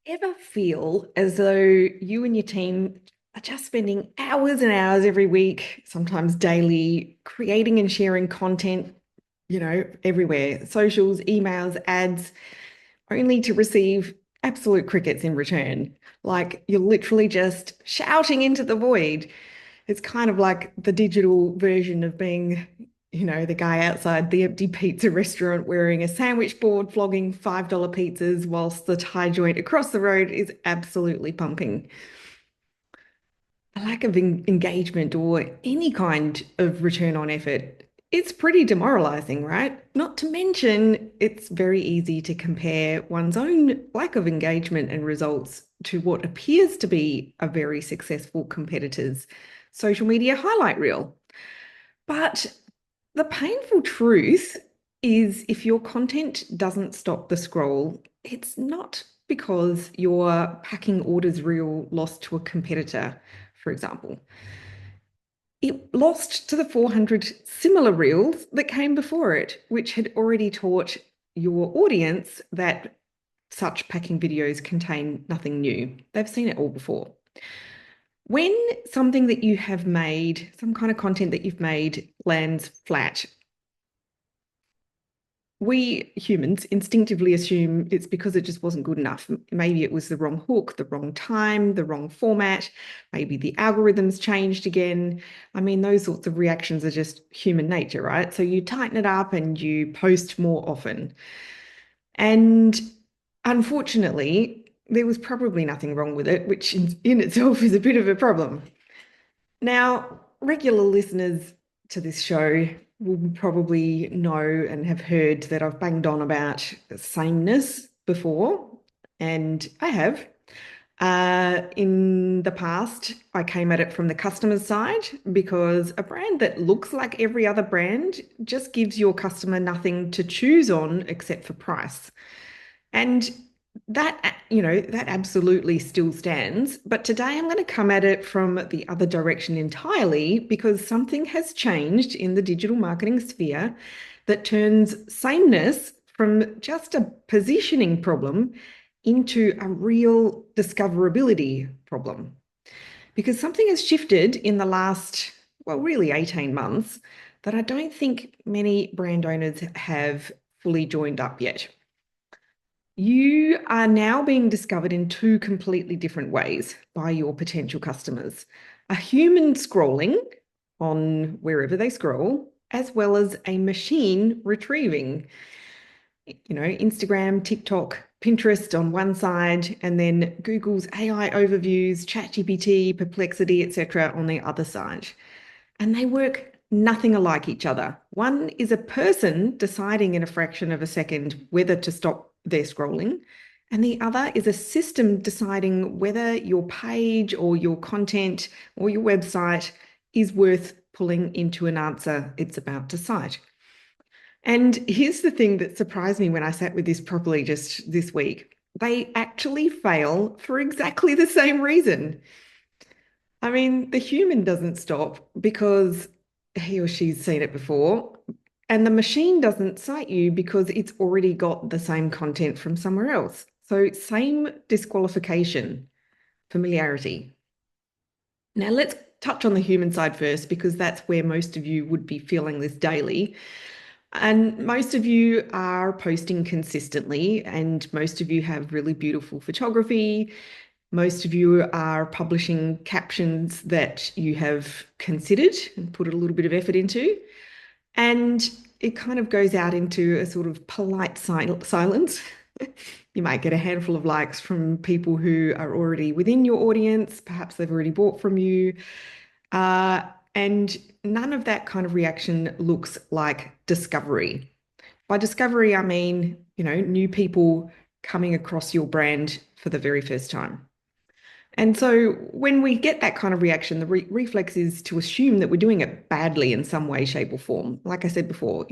Ever feel as though you and your team are just spending hours and hours every week, sometimes daily, creating and sharing content, everywhere, socials, emails, ads, only to receive absolute crickets in return? Like you're literally just shouting into the void. It's kind of like the digital version of being, the guy outside the empty pizza restaurant wearing a sandwich board, flogging $5 pizzas whilst the Thai joint across the road is absolutely pumping. A lack of engagement or any kind of return on effort, it's pretty demoralizing, right? Not to mention, it's very easy to compare one's own lack of engagement and results to what appears to be a very successful competitor's social media highlight reel. But the painful truth is if your content doesn't stop the scroll, it's not because your packing orders reel lost to a competitor, for example. It lost to the 400 similar reels that came before it, which had already taught your audience that such packing videos contain nothing new. They've seen it all before. When something that you have made, some kind of content that you've made lands flat, we humans instinctively assume it's because it just wasn't good enough. Maybe it was the wrong hook, the wrong time, the wrong format. Maybe the algorithms changed again. I mean, those sorts of reactions are just human nature, right? So you tighten it up and you post more often. And unfortunately, there was probably nothing wrong with it, which in itself is a bit of a problem. Now, regular listeners to this show will probably know and have heard that I've banged on about sameness before, and I have. In the past, I came at it from the customer's side because a brand that looks like every other brand just gives your customer nothing to choose on except for price. And that absolutely still stands. But today I'm going to come at it from the other direction entirely because something has changed in the digital marketing sphere that turns sameness from just a positioning problem into a real discoverability problem. Because something has shifted in the last, well, really 18 months that I don't think many brand owners have fully joined up yet. You are now being discovered in two completely different ways by your potential customers. A human scrolling on wherever they scroll, as well as a machine retrieving, Instagram, TikTok, Pinterest on one side, and then Google's AI overviews, ChatGPT, Perplexity, etc. on the other side. And they work nothing alike each other. One is a person deciding in a fraction of a second whether to stop their scrolling, and the other is a system deciding whether your page or your content or your website is worth pulling into an answer it's about to cite. And here's the thing that surprised me when I sat with this properly just this week. They actually fail for exactly the same reason. I mean, the human doesn't stop because he or she's seen it before, and the machine doesn't cite you because it's already got the same content from somewhere else. So, same disqualification, familiarity. Now, let's touch on the human side first because that's where most of you would be feeling this daily. And most of you are posting consistently, and most of you have really beautiful photography. Most of you are publishing captions that you have considered and put a little bit of effort into. And it kind of goes out into a sort of polite silence. You might get a handful of likes from people who are already within your audience. Perhaps they've already bought from you. Uh, and none of that kind of reaction looks like discovery. By discovery, I mean, new people coming across your brand for the very first time. And so when we get that kind of reaction, the reflex is to assume that we're doing it badly in some way, shape, or form. Like I said before,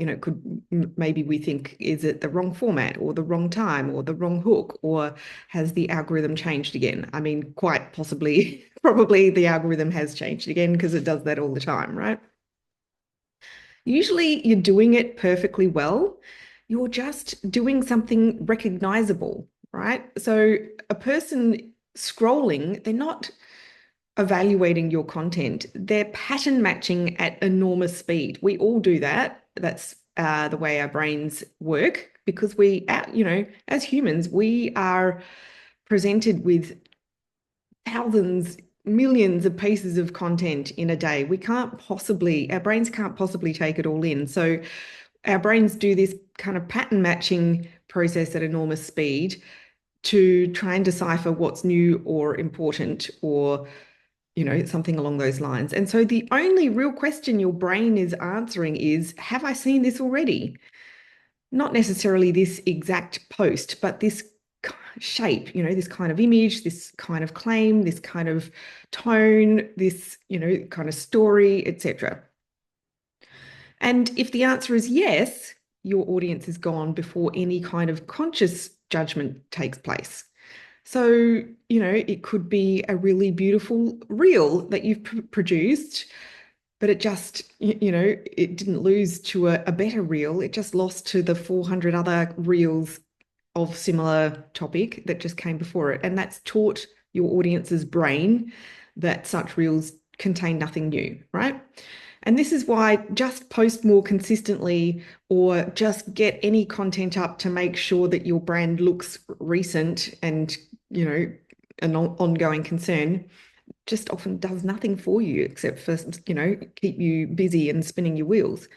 maybe we think, is it the wrong format or the wrong time or the wrong hook, or has the algorithm changed again? I mean, quite possibly, probably the algorithm has changed again because it does that all the time, right? Usually you're doing it perfectly well. You're just doing something recognizable, right? So a person scrolling, they're not evaluating your content. They're pattern matching at enormous speed. We all do that. That's the way our brains work because as humans, we are presented with thousands, millions of pieces of content in a day. Our brains can't possibly take it all in. So our brains do this kind of pattern matching process at enormous speed to try and decipher what's new or important or something along those lines. And so the only real question your brain is answering is, have I seen this already? Not necessarily this exact post, but this shape, this kind of image, this kind of claim, this kind of tone, this, kind of story, etc. And if the answer is yes, your audience is gone before any kind of conscious judgment takes place. So, it could be a really beautiful reel that you've produced, but it just, it didn't lose to a better reel. It just lost to the 400 other reels of similar topic that just came before it. And that's taught your audience's brain that such reels contain nothing new, right? And this is why just post more consistently or just get any content up to make sure that your brand looks recent and, an ongoing concern just often does nothing for you except for, keep you busy and spinning your wheels.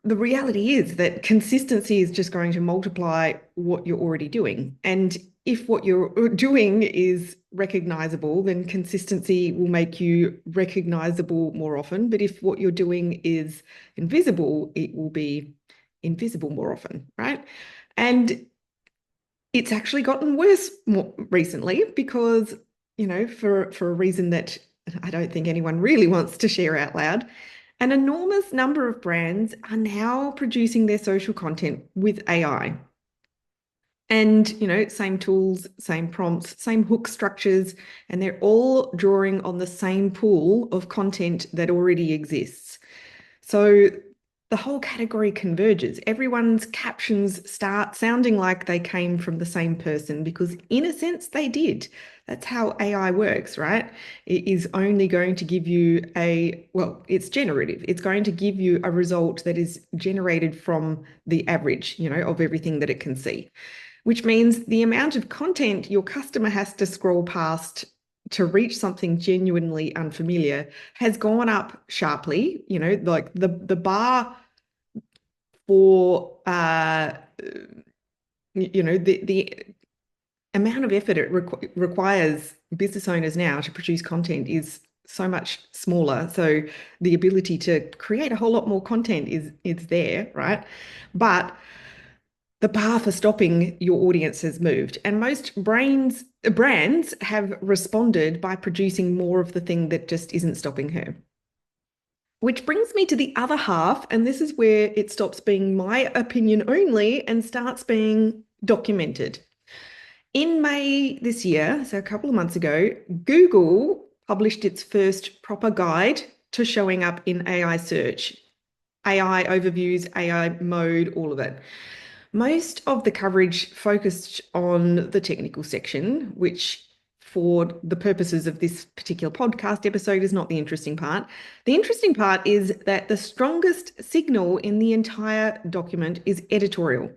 The reality is that consistency is just going to multiply what you're already doing. And if what you're doing is recognizable, then consistency will make you recognizable more often. But if what you're doing is invisible, it will be invisible more often, right? And it's actually gotten worse more recently because, for a reason that I don't think anyone really wants to share out loud, an enormous number of brands are now producing their social content with AI. And, same tools, same prompts, same hook structures, and they're all drawing on the same pool of content that already exists. So the whole category converges. Everyone's captions start sounding like they came from the same person because, in a sense, they did. That's how AI works, right? It is only going to give you it's generative. It's going to give you a result that is generated from the average, of everything that it can see, which means the amount of content your customer has to scroll past to reach something genuinely unfamiliar has gone up sharply. Like the bar for the amount of effort it requires business owners now to produce content is so much smaller. So the ability to create a whole lot more content is there, right? But the bar for stopping your audience has moved, and most brands have responded by producing more of the thing that just isn't stopping her. Which brings me to the other half, and this is where it stops being my opinion only and starts being documented. In May this year, so a couple of months ago, Google published its first proper guide to showing up in AI search, AI overviews, AI mode, all of it. Most of the coverage focused on the technical section, which for the purposes of this particular podcast episode is not the interesting part. The interesting part is that the strongest signal in the entire document is editorial.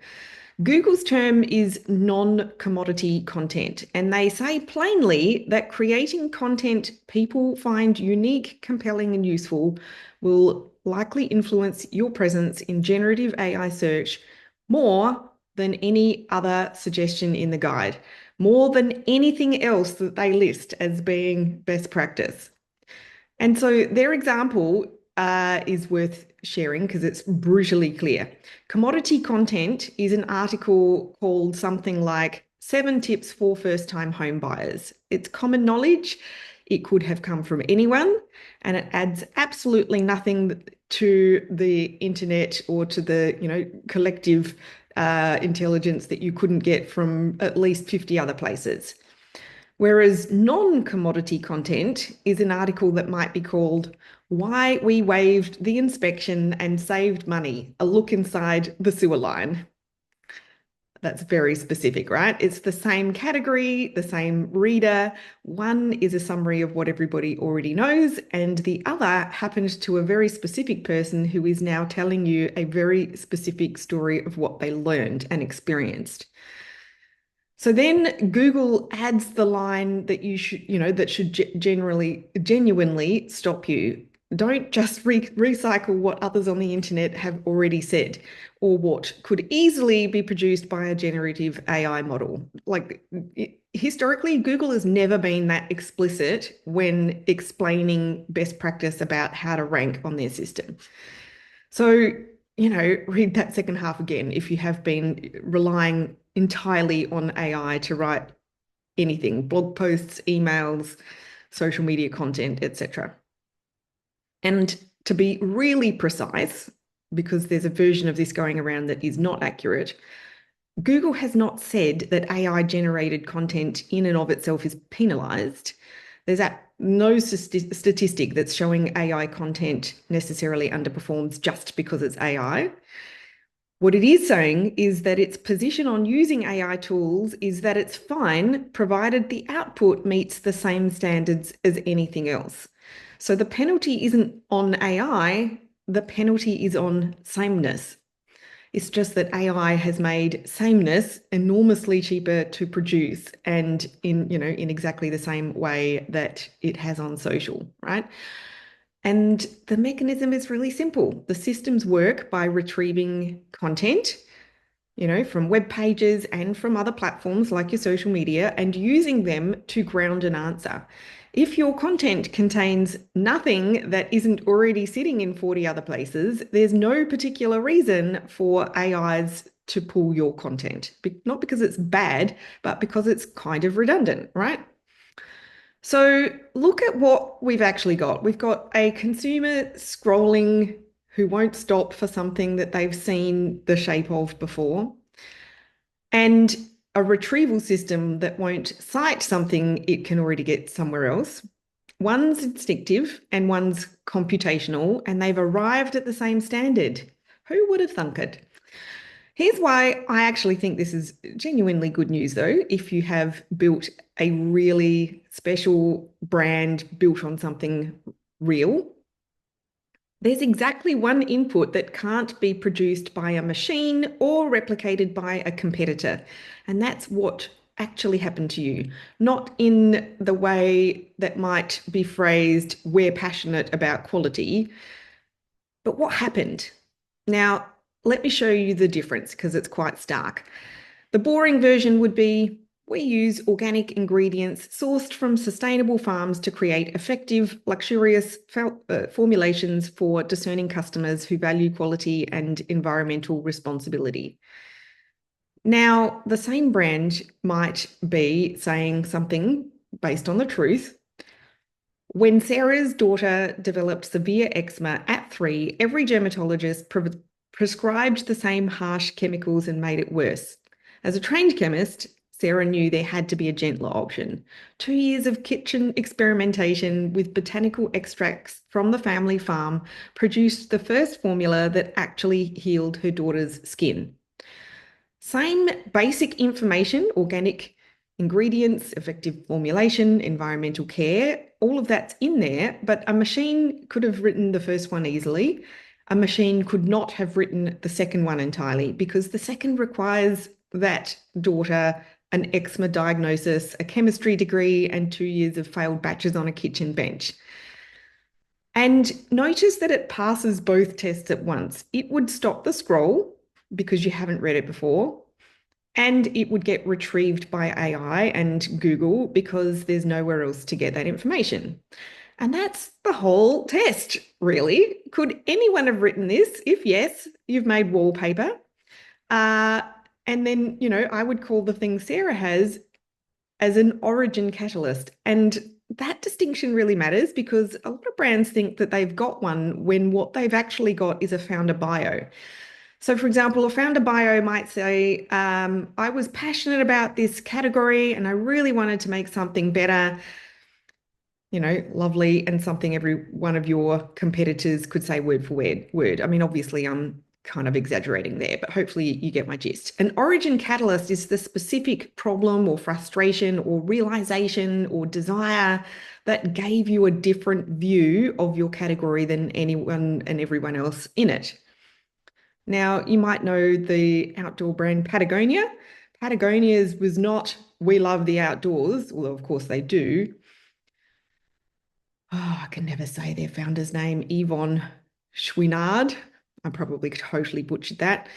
Google's term is non-commodity content, and they say plainly that creating content people find unique, compelling, and useful will likely influence your presence in generative AI search more than any other suggestion in the guide, more than anything else that they list as being best practice. And so their example is worth sharing because it's brutally clear. Commodity content is an article called something like 7 Tips for First-Time Home Buyers. It's common knowledge. It could have come from anyone, and it adds absolutely nothing to the internet or to the, collective intelligence that you couldn't get from at least 50 other places. Whereas non-commodity content is an article that might be called Why We Waived the Inspection and Saved Money, a look inside the sewer line. That's very specific, right? It's the same category, the same reader. One is a summary of what everybody already knows, and the other happens to a very specific person who is now telling you a very specific story of what they learned and experienced. So then Google adds the line that you should, that should genuinely stop you. Don't just recycle what others on the internet have already said or what could easily be produced by a generative AI model. Like historically, Google has never been that explicit when explaining best practice about how to rank on their system. So, read that second half again if you have been relying entirely on AI to write anything, blog posts, emails, social media content, etc. And to be really precise, because there's a version of this going around that is not accurate, Google has not said that AI generated content in and of itself is penalized. There's no statistic that's showing AI content necessarily underperforms just because it's AI. What it is saying is that its position on using AI tools is that it's fine provided the output meets the same standards as anything else. So the penalty isn't on AI, the penalty is on sameness. It's just that AI has made sameness enormously cheaper to produce and in exactly the same way that it has on social, right? And the mechanism is really simple. The systems work by retrieving content, from web pages and from other platforms like your social media and using them to ground an answer. If your content contains nothing that isn't already sitting in 40 other places, there's no particular reason for AIs to pull your content. Not because it's bad, but because it's kind of redundant, right? So look at what we've actually got. We've got a consumer scrolling who won't stop for something that they've seen the shape of before, and a retrieval system that won't cite something it can already get somewhere else. One's instinctive and one's computational, and they've arrived at the same standard. Who would have thunk it? Here's why I actually think this is genuinely good news, though, if you have built a really special brand built on something real. There's exactly one input that can't be produced by a machine or replicated by a competitor, and that's what actually happened to you, not in the way that might be phrased, we're passionate about quality, but what happened. Now, let me show you the difference because it's quite stark. The boring version would be, we use organic ingredients sourced from sustainable farms to create effective, luxurious formulations for discerning customers who value quality and environmental responsibility. Now, the same brand might be saying something based on the truth. When Sarah's daughter developed severe eczema at 3, every dermatologist prescribed the same harsh chemicals and made it worse. As a trained chemist, Sarah knew there had to be a gentler option. 2 years of kitchen experimentation with botanical extracts from the family farm produced the first formula that actually healed her daughter's skin. Same basic information, organic ingredients, effective formulation, environmental care, all of that's in there, but a machine could have written the first one easily. A machine could not have written the second one entirely because the second requires that daughter an eczema diagnosis, a chemistry degree, and 2 years of failed batches on a kitchen bench. And notice that it passes both tests at once. It would stop the scroll because you haven't read it before, and it would get retrieved by AI and Google because there's nowhere else to get that information. And that's the whole test, really. Could anyone have written this? If yes, you've made wallpaper. And then, I would call the thing Sarah has as an origin catalyst. And that distinction really matters because a lot of brands think that they've got one when what they've actually got is a founder bio. So, for example, a founder bio might say, I was passionate about this category and I really wanted to make something better, lovely, and something every one of your competitors could say word for word. I mean, obviously, I'm kind of exaggerating there, but hopefully you get my gist. An origin catalyst is the specific problem or frustration or realization or desire that gave you a different view of your category than anyone and everyone else in it. Now, you might know the outdoor brand Patagonia. Patagonia's was not, we love the outdoors, although of course they do. Oh, I can never say their founder's name, Yvon Chouinard. I probably totally butchered that.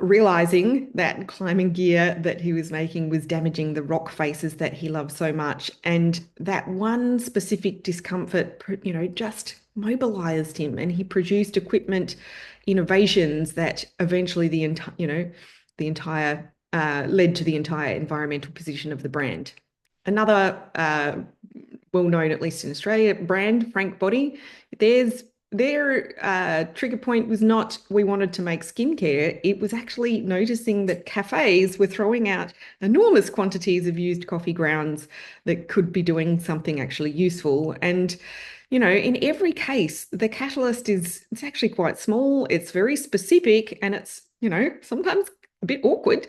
Realizing that climbing gear that he was making was damaging the rock faces that he loved so much. And that one specific discomfort, just mobilized him, and he produced equipment innovations that eventually the entire led to the entire environmental position of the brand. Another well-known, at least in Australia, brand, Frank Body, their trigger point was not we wanted to make skincare. It was actually noticing that cafes were throwing out enormous quantities of used coffee grounds that could be doing something actually useful. And, in every case, the catalyst it's actually quite small, it's very specific, and it's, sometimes a bit awkward.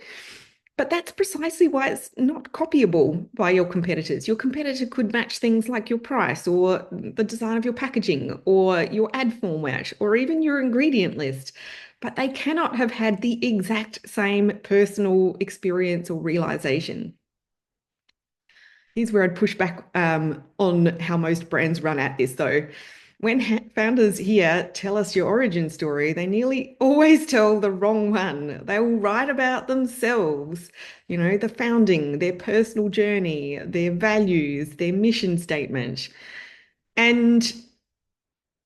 But that's precisely why it's not copyable by your competitors. Your competitor could match things like your price or the design of your packaging or your ad format or even your ingredient list, but they cannot have had the exact same personal experience or realization. Here's where I'd push back on how most brands run at this, though. When founders here tell us your origin story, they nearly always tell the wrong one. They will write about themselves, the founding, their personal journey, their values, their mission statement. And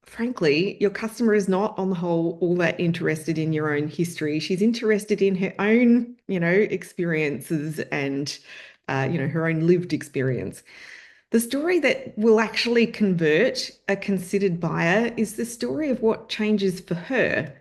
frankly, your customer is not, on the whole, all that interested in your own history. She's interested in her own, experiences and, her own lived experience. The story that will actually convert a considered buyer is the story of what changes for her.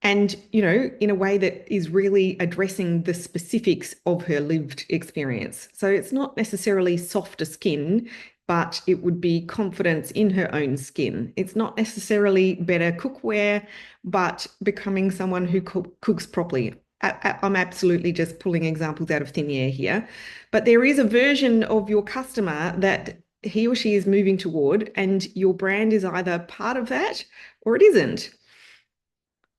And, in a way that is really addressing the specifics of her lived experience. So it's not necessarily softer skin, but it would be confidence in her own skin. It's not necessarily better cookware, but becoming someone who cooks properly. I'm absolutely just pulling examples out of thin air here, but there is a version of your customer that he or she is moving toward, and your brand is either part of that or it isn't.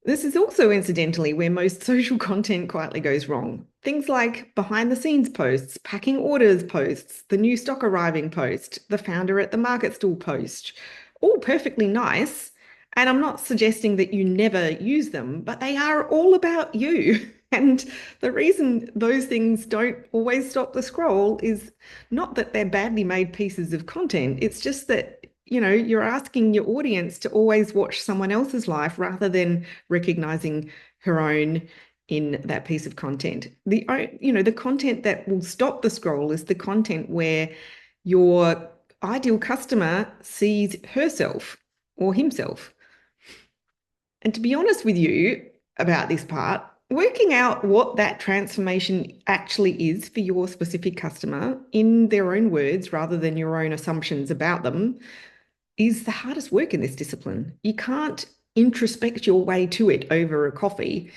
This is also incidentally where most social content quietly goes wrong. Things like behind the scenes posts, packing orders posts, the new stock arriving post, the founder at the market stall post, all perfectly nice. And I'm not suggesting that you never use them, but they are all about you. And the reason those things don't always stop the scroll is not that they're badly made pieces of content. It's just that, you're asking your audience to always watch someone else's life rather than recognizing her own in that piece of content. The content that will stop the scroll is the content where your ideal customer sees herself or himself. And to be honest with you about this part, working out what that transformation actually is for your specific customer in their own words rather than your own assumptions about them is the hardest work in this discipline. You can't introspect your way to it over a coffee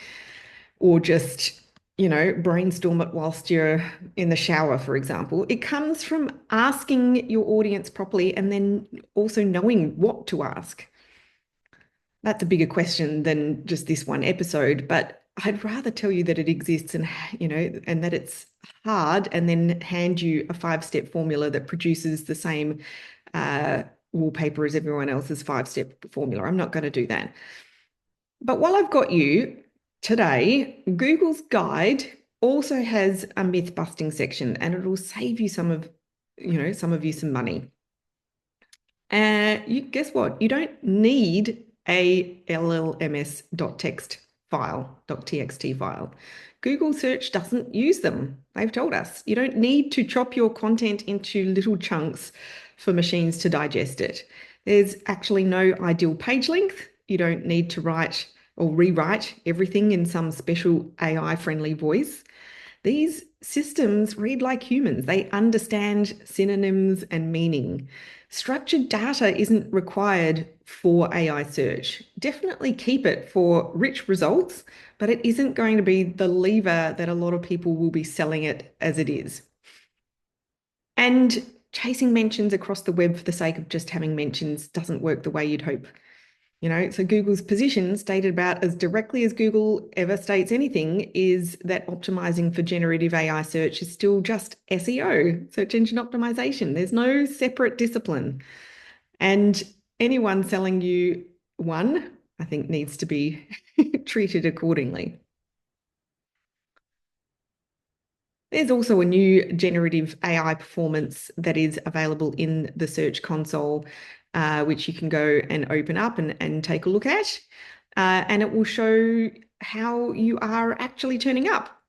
or just, brainstorm it whilst you're in the shower, for example. It comes from asking your audience properly and then also knowing what to ask. That's a bigger question than just this one episode, but I'd rather tell you that it exists and, and that it's hard and then hand you a 5-step formula that produces the same wallpaper as everyone else's 5-step formula. I'm not going to do that. But while I've got you today, Google's guide also has a myth busting section, and it will save you some of you some money. Guess what? You don't need a LLMS.txt file, .txt file. Google search doesn't use them. They've told us you don't need to chop your content into little chunks for machines to digest it. There's actually no ideal page length. You don't need to write or rewrite everything in some special AI-friendly voice. These systems read like humans. They understand synonyms and meaning. Structured data isn't required for AI search. Definitely keep it for rich results, but it isn't going to be the lever that a lot of people will be selling it as it is. And chasing mentions across the web for the sake of just having mentions doesn't work the way you'd hope. So Google's position, stated about as directly as Google ever states anything, is that optimizing for generative AI search is still just SEO, search engine optimization. There's no separate discipline. And anyone selling you one, I think, needs to be treated accordingly. There's also a new generative AI performance that is available in the Search Console, which you can go and open up and take a look at. And it will show how you are actually turning up.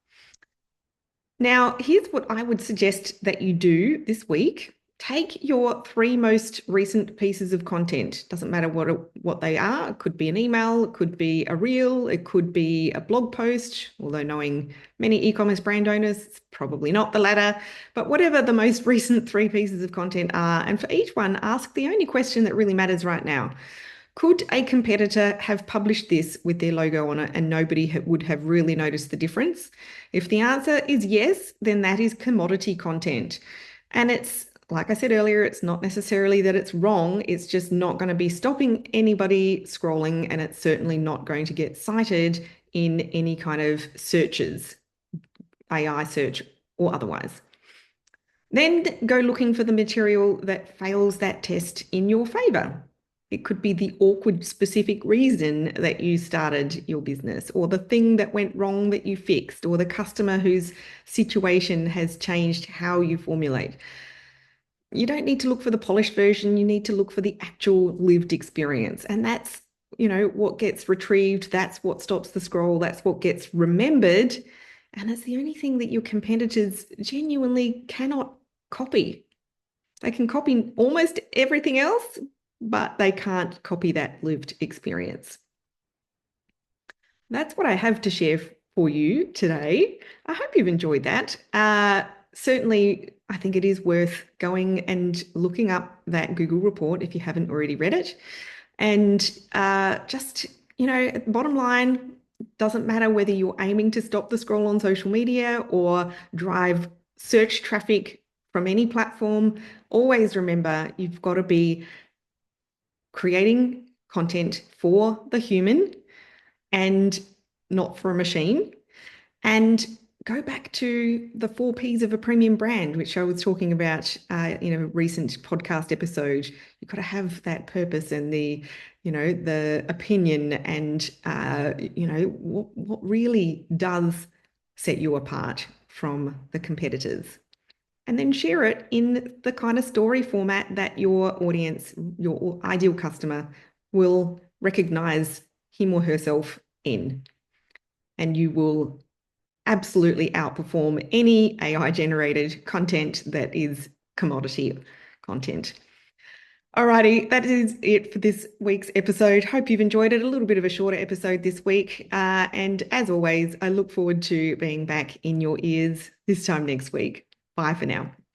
Now, here's what I would suggest that you do this week. Take your 3 most recent pieces of content. Doesn't matter what they are. It could be an email, it could be a reel, it could be a blog post, although knowing many e-commerce brand owners, it's probably not the latter. But whatever the most recent 3 pieces of content are, and for each one, ask the only question that really matters right now. Could a competitor have published this with their logo on it and nobody would have really noticed the difference? If the answer is yes, then that is commodity content. And it's, like I said earlier, it's not necessarily that it's wrong, it's just not going to be stopping anybody scrolling, and it's certainly not going to get cited in any kind of searches, AI search or otherwise. Then go looking for the material that fails that test in your favor. It could be the awkward specific reason that you started your business, or the thing that went wrong that you fixed, or the customer whose situation has changed how you formulate. You don't need to look for the polished version, you need to look for the actual lived experience. And that's, what gets retrieved, that's what stops the scroll, that's what gets remembered. And it's the only thing that your competitors genuinely cannot copy. They can copy almost everything else, but they can't copy that lived experience. That's what I have to share for you today. I hope you've enjoyed that. Certainly, I think it is worth going and looking up that Google report if you haven't already read it. And just, bottom line, doesn't matter whether you're aiming to stop the scroll on social media or drive search traffic from any platform, always remember you've got to be creating content for the human and not for a machine. And go back to the 4 Ps of a premium brand, which I was talking about in a recent podcast episode. You've got to have that purpose and the opinion and, what really does set you apart from the competitors. And then share it in the kind of story format that your audience, your ideal customer, will recognize him or herself in. And you will absolutely outperform any AI-generated content that is commodity content. Alrighty, that is it for this week's episode. Hope you've enjoyed it. A little bit of a shorter episode this week. And as always, I look forward to being back in your ears this time next week. Bye for now.